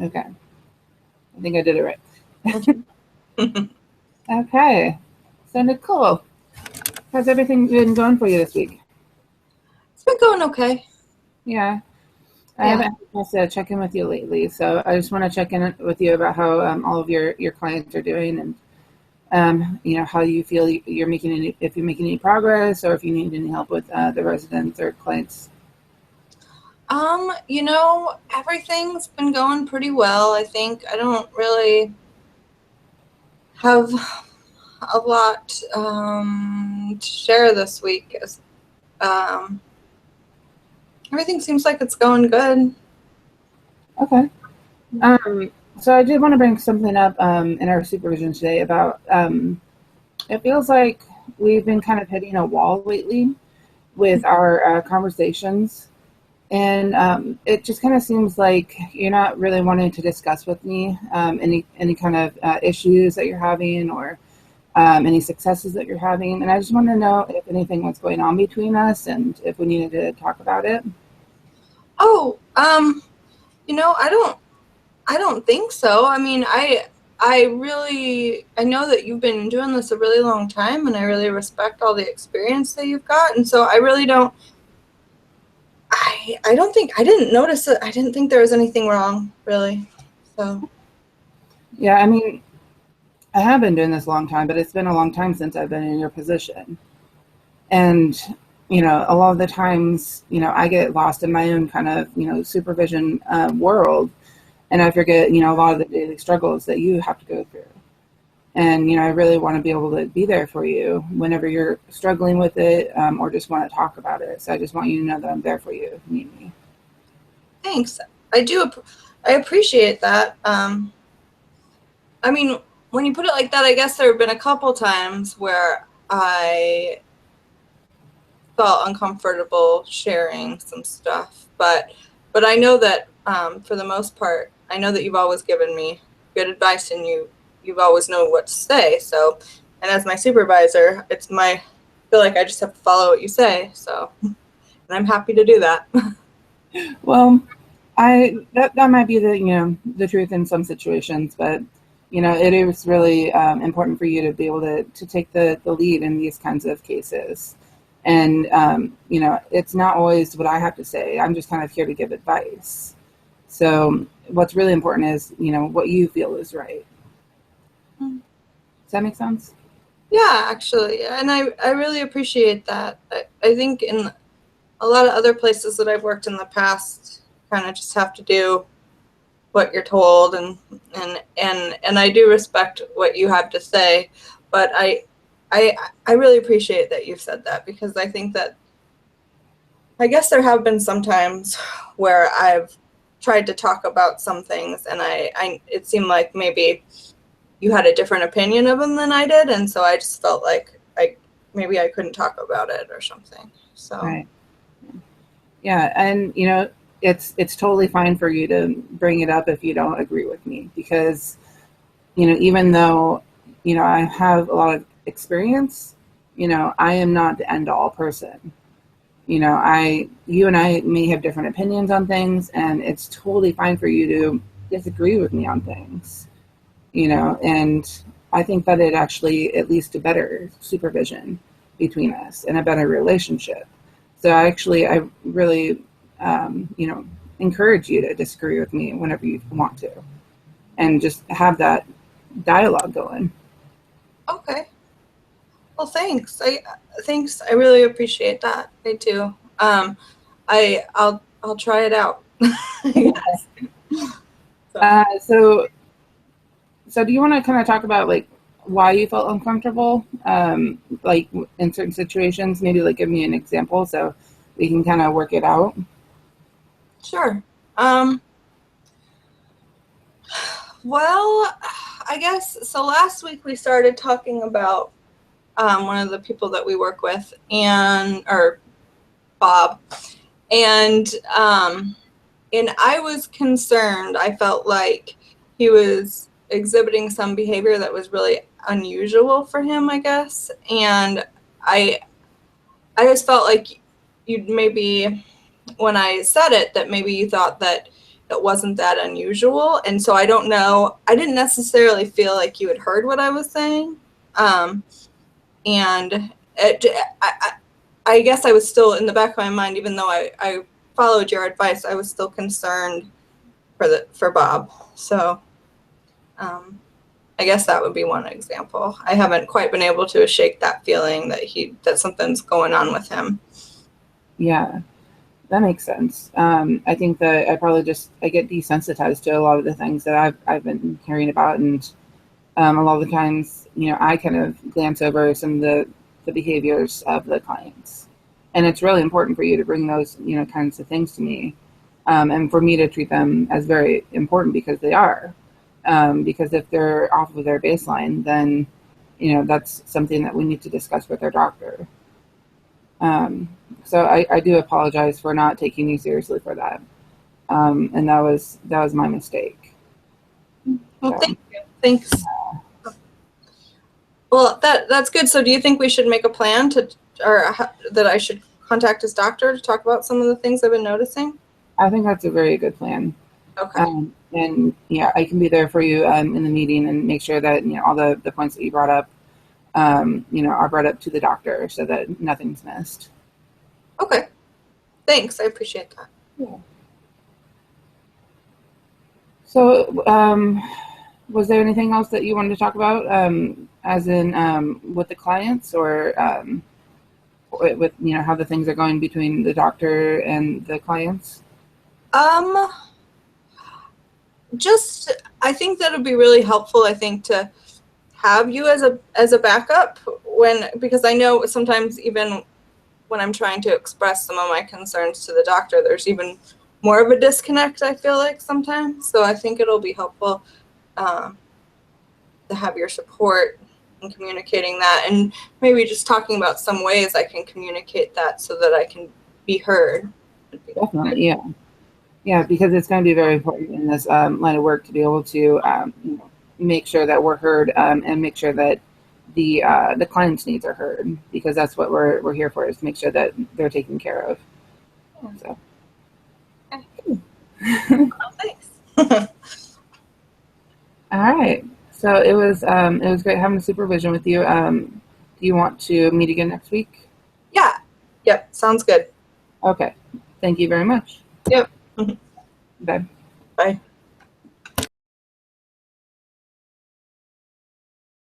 Okay. I think I did it right. Okay. So Nicole, how's everything been going for you this week? It's been going okay. Yeah. I Yeah. haven't had a chance to check in with you lately, so I just want to check in with you about how all of your clients are doing, and how you feel you're making any, if you're making any progress, or if you need any help with the residents or clients. Everything's been going pretty well. I think I don't really have a lot to share this week. Um, Everything seems like it's going good. Okay. Um, so I did want to bring something up in our supervision today about it feels like we've been kind of hitting a wall lately with our conversations. And it just kind of seems like you're not really wanting to discuss with me any kind of issues that you're having, or any successes that you're having. And I just want to know if anything was going on between us and if we needed to talk about it. Oh, I don't think so. I mean, I know that you've been doing this a really long time, and I really respect all the experience that you've got. And so I really don't. I don't think I didn't notice it. I didn't think there was anything wrong, really. So. Yeah, I mean, I have been doing this a long time, but it's been a long time since I've been in your position. And, a lot of the times, I get lost in my own kind of, supervision world. And I forget, a lot of the daily struggles that you have to go through. And, I really want to be able to be there for you whenever you're struggling with it, or just want to talk about it. So I just want you to know that I'm there for you if you need me. Thanks. I do. I appreciate that. I mean, when you put it like that, I guess there have been a couple times where I felt uncomfortable sharing some stuff, but I know that for the most part, I know that you've always given me good advice, and you've always known what to say. So, and as my supervisor, I feel like I just have to follow what you say. So, and I'm happy to do that. Well, that might be the truth in some situations, but it is really important for you to be able to take the lead in these kinds of cases. And it's not always what I have to say. I'm just kind of here to give advice. So what's really important is what you feel is right. Does that make sense? Yeah, actually, and I really appreciate that. I think in a lot of other places that I've worked in the past, kind of just have to do what you're told, and I do respect what you have to say, but I really appreciate that you've said that, because I think that I guess there have been some times where I've tried to talk about some things, and I it seemed like maybe you had a different opinion of them than I did, and so I just felt like maybe I couldn't talk about it or something. So. Right. Yeah, and it's totally fine for you to bring it up if you don't agree with me, because even though I have a lot of experience, I am not the end all person. You and I may have different opinions on things, and it's totally fine for you to disagree with me on things. And I think that it actually at least a better supervision between us and a better relationship. So I really, encourage you to disagree with me whenever you want to, and just have that dialogue going. Okay. Well, thanks. Thanks. I really appreciate that. I do. I'll try it out. Yes. So. So, so do you want to kind of talk about like why you felt uncomfortable, like in certain situations? Maybe like give me an example so we can kind of work it out. Sure. Well, I guess so. Last week we started talking about one of the people that we work with, or Bob, and I was concerned. I felt like he was exhibiting some behavior that was really unusual for him, I guess, and I just felt like you'd maybe, when I said it, that maybe you thought that it wasn't that unusual. And so I don't know, I didn't necessarily feel like you had heard what I was saying. And I guess I was still in the back of my mind, even though I followed your advice, I was still concerned for Bob. So I guess that would be one example. I haven't quite been able to shake that feeling that something's going on with him. Yeah, that makes sense. I think that I get desensitized to a lot of the things that I've been hearing about, and a lot of the times, I kind of glance over some of the behaviors of the clients, and it's really important for you to bring those, kinds of things to me, and for me to treat them as very important, because they are. Because if they're off of their baseline, then, that's something that we need to discuss with our doctor. So I do apologize for not taking you seriously for that. And that was my mistake. Well, thank you. Thanks. Well, that's good. So do you think we should make a plan that I should contact his doctor to talk about some of the things I've been noticing? I think that's a very good plan. Okay. And yeah, I can be there for you in the meeting and make sure that, all the points that you brought up, are brought up to the doctor so that nothing's missed. Okay. Thanks. I appreciate that. Yeah. So, was there anything else that you wanted to talk about, as in with the clients, or with how the things are going between the doctor and the clients? Just I think that would be really helpful. I think to have you as a backup because I know sometimes even when I'm trying to express some of my concerns to the doctor, there's even more of a disconnect, I feel like sometimes. So I think it'll be helpful to have your support in communicating that, and maybe just talking about some ways I can communicate that so that I can be heard. Definitely, yeah. Yeah, because it's going to be very important in this line of work to be able to make sure that we're heard, and make sure that the client's needs are heard, because that's what we're here for, is to make sure that they're taken care of. So. Okay. Well, thanks. All right. So it was great having the supervision with you. Do you want to meet again next week? Yeah. Yep. Sounds good. Okay. Thank you very much. Yep. Bye. Bye.